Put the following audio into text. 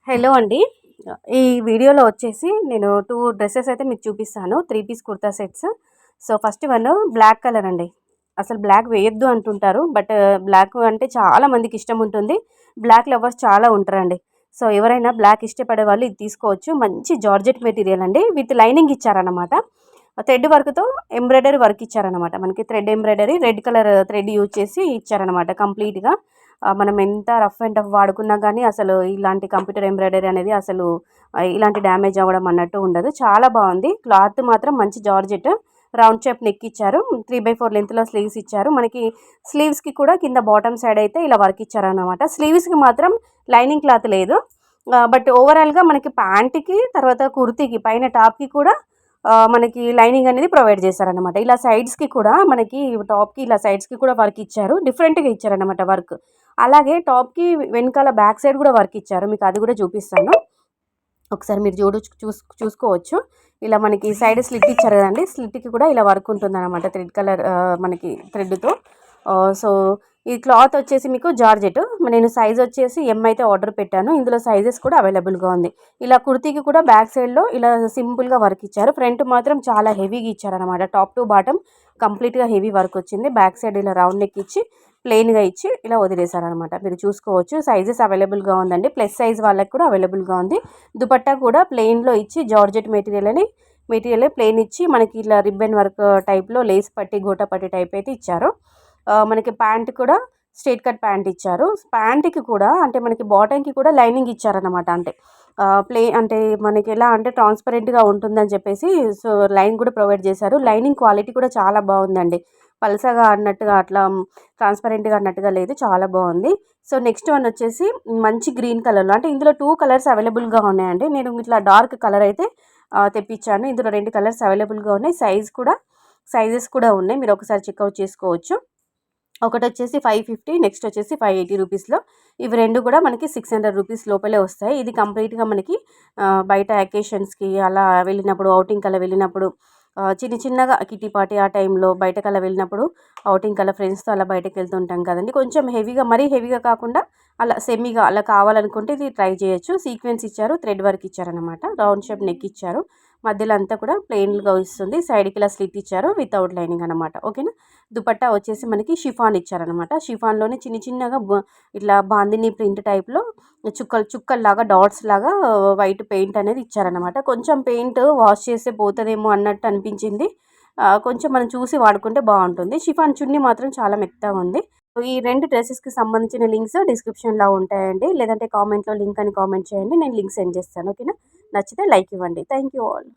Hello అండి. ఈ వీడియోలో వచ్చేసి నేను 2 డ్రెసెస్ అయితే మీకు చూపిస్తాను. 3 piece kurta sets. So, first one black colour అండి. అసలు బ్లాక్ వేయొద్దు అంటుంటారు. బట్ బ్లాక్ అంటే చాలా మందికి ఇష్టం ఉంటుంది. బ్లాక్ లవర్స్ చాలా ఉంటారండి. సో, ఎవరైనా బ్లాక్ ఇష్టపడే వాళ్ళు ఇది తీసుకోవచ్చు. మంచి జార్జెట్ మెటీరియల్ అండి. విత్ లైనింగ్ ఇచ్చారన్నమాట. థ్రెడ్ వర్క్‌తో ఎంబ్రాయిడరీ వర్క్ ఇచ్చారన్నమాట. మనకి thread embroidery red colour thread use చేసి ఇచ్చారన్నమాట కంప్లీట్‌గా. మనం ఎంత రఫ్ అండ్ టఫ్ వాడుకున్నా కానీ అసలు ఇలాంటి కంప్యూటర్ ఎంబ్రాయిడరీ అనేది అసలు ఇలాంటి డ్యామేజ్ అవ్వడం అన్నట్టు ఉండదు. చాలా బాగుంది. క్లాత్ మాత్రం మంచి జార్జెట్. రౌండ్ షేప్ నెక్ ఇచ్చారు. 3/4 లెంత్‌లో స్లీవ్స్ ఇచ్చారు. మనకి స్లీవ్స్‌కి కూడా కింద బాటమ్ సైడ్ అయితే ఇలా వర్క్ ఇచ్చారన్నమాట. స్లీవ్స్‌కి మాత్రం లైనింగ్ క్లాత్ లేదు. బట్ ఓవరాల్‌గా మనకి ప్యాంట్‌కి తర్వాత కుర్తీకి పైన టాప్‌కి కూడా మనకి లైనింగ్ అనేది ప్రొవైడ్ చేశారనమాట. ఇలా సైడ్స్‌కి కూడా మనకి టాప్‌కి ఇలా సైడ్స్‌కి కూడా వర్క్ ఇచ్చారు. డిఫరెంట్‌గా ఇచ్చారనమాట వర్క్. అలాగే టాప్‌కి వెనకాల బ్యాక్ సైడ్ కూడా వర్క్ ఇచ్చారు. మీకు అది కూడా చూపిస్తాను. ఒకసారి మీరు చూసుకోవచ్చు. ఇలా మనకి సైడ్ స్లిట్ ఇచ్చారు కదండీ! స్లిట్‌కి కూడా ఇలా వర్క్ ఉంటుందన్నమాట. థ్రెడ్ కలర్ మనకి థ్రెడ్‌తో. సో, ఈ క్లాత్ వచ్చేసి మీకు జార్జెట్. నేను సైజ్ వచ్చేసి ఎం అయితే ఆర్డర్ పెట్టాను. ఇందులో సైజెస్ కూడా అవైలబుల్‌గా ఉంది. ఇలా కుర్తీకి కూడా బ్యాక్ సైడ్‌లో ఇలా సింపుల్‌గా వర్క్ ఇచ్చారు. ఫ్రంట్ మాత్రం చాలా హెవీగా ఇచ్చారనమాట. టాప్ టు బాటమ్ కంప్లీట్‌గా హెవీ వర్క్ వచ్చింది. బ్యాక్ సైడ్ ఇలా రౌండ్ నెక్ ఇచ్చి ప్లెయిన్‌గా ఇచ్చి ఇలా వదిలేశారనమాట. మీరు చూసుకోవచ్చు. సైజెస్ అవైలబుల్‌గా ఉందండి. ప్లస్ సైజ్ వాళ్ళకి కూడా అవైలబుల్‌గా ఉంది. దుపట్టా కూడా ప్లెయిన్‌లో ఇచ్చి జార్జెట్ మెటీరియలే ప్లెయిన్ ఇచ్చి మనకి ఇలా రిబ్బన్ వర్క్ టైప్‌లో లేస్ పట్టి, గోటా పట్టి టైప్ అయితే ఇచ్చారు. మనకి ప్యాంట్ కూడా స్ట్రెయిట్ కట్ ప్యాంట్ ఇచ్చారు. ప్యాంట్‌కి కూడా అంటే మనకి బాటమ్‌కి కూడా లైనింగ్ ఇచ్చారనమాట. అంటే అంటే మనకి ఎలా అంటే ట్రాన్స్పరెంట్‌గా ఉంటుందని చెప్పేసి సో, లైన్ కూడా ప్రొవైడ్ చేశారు. లైనింగ్ క్వాలిటీ కూడా చాలా బాగుందండి. పల్సగా అన్నట్టుగా అట్లా ట్రాన్స్పరెంట్‌గా అన్నట్టుగా లేదు. చాలా బాగుంది. సో, నెక్స్ట్ వన్ వచ్చేసి మంచి గ్రీన్ కలర్‌లో అంటే ఇందులో 2 కలర్స్ అవైలబుల్‌గా ఉన్నాయండి. నేను ఇట్లా డార్క్ కలర్ అయితే తెప్పించాను. ఇందులో 2 కలర్స్ అవైలబుల్‌గా ఉన్నాయి. సైజెస్ కూడా ఉన్నాయి. మీరు ఒకసారి చెక్‌ఔట్ చేసుకోవచ్చు. ఒకటొచ్చేసి 550 నెక్స్ట్ వచ్చేసి 580 రూపీస్‌లో. ఇవి 2 కూడా మనకి 600 రూపీస్ లోపలే వస్తాయి. ఇది కంప్లీట్‌గా మనకి బయట అకేషన్స్‌కి అలా వెళ్ళినప్పుడు ఔటింగ్‌కి అలా వెళ్ళినప్పుడు చిన్నగా కిట్టి పార్టీ ఆ టైంలో బయటకలా వెళ్ళినప్పుడు ఔటింగ్‌కి అలా ఫ్రెండ్స్‌తో అలా బయటకెళ్తుంటాం కదండీ! కొంచెం హెవీగా మరీ హెవీగా కాకుండా అలా సెమీగా అలా కావాలనుకుంటే ఇది ట్రై చేయొచ్చు. సీక్వెన్స్ ఇచ్చారు. థ్రెడ్ వర్క్ ఇచ్చారనమాట. రౌండ్ షేప్ నెక్ ఇచ్చారు. మధ్యలో అంతా కూడా ప్లెయిన్‌గా వస్తుంది. సైడ్‌కి ఇలా స్లిట్ ఇచ్చారు. వితౌట్ లైనింగ్ అనమాట. ఓకేనా? దుపట్టా వచ్చేసి మనకి షిఫాన్ ఇచ్చారనమాట. షిఫాన్‌లోనే చిన్నగా ఇట్లా బాందిని ప్రింట్ టైప్‌లో చుక్కల్లాగా డాట్స్ లాగా వైట్ పెయింట్ అనేది ఇచ్చారనమాట. కొంచెం పెయింట్ వాష్ చేస్తే పోతదేమో అన్నట్టు అనిపించింది. కొంచెం మనం చూసి వాడుకుంటే బాగుంటుంది. షిఫాన్ చున్నీ మాత్రం చాలా మెత్తగా ఉంది. ఈ 2 డ్రెసెస్‌కి సంబంధించిన లింక్స్ డిస్క్రిప్షన్‌లో ఉంటాయండి. లేదంటే కామెంట్‌లో లింక్ అని కామెంట్ చేయండి. నేను లింక్ సెండ్ చేస్తాను. ఓకేనా? నచ్చితే లైక్ ఇవ్వండి. Thank you all.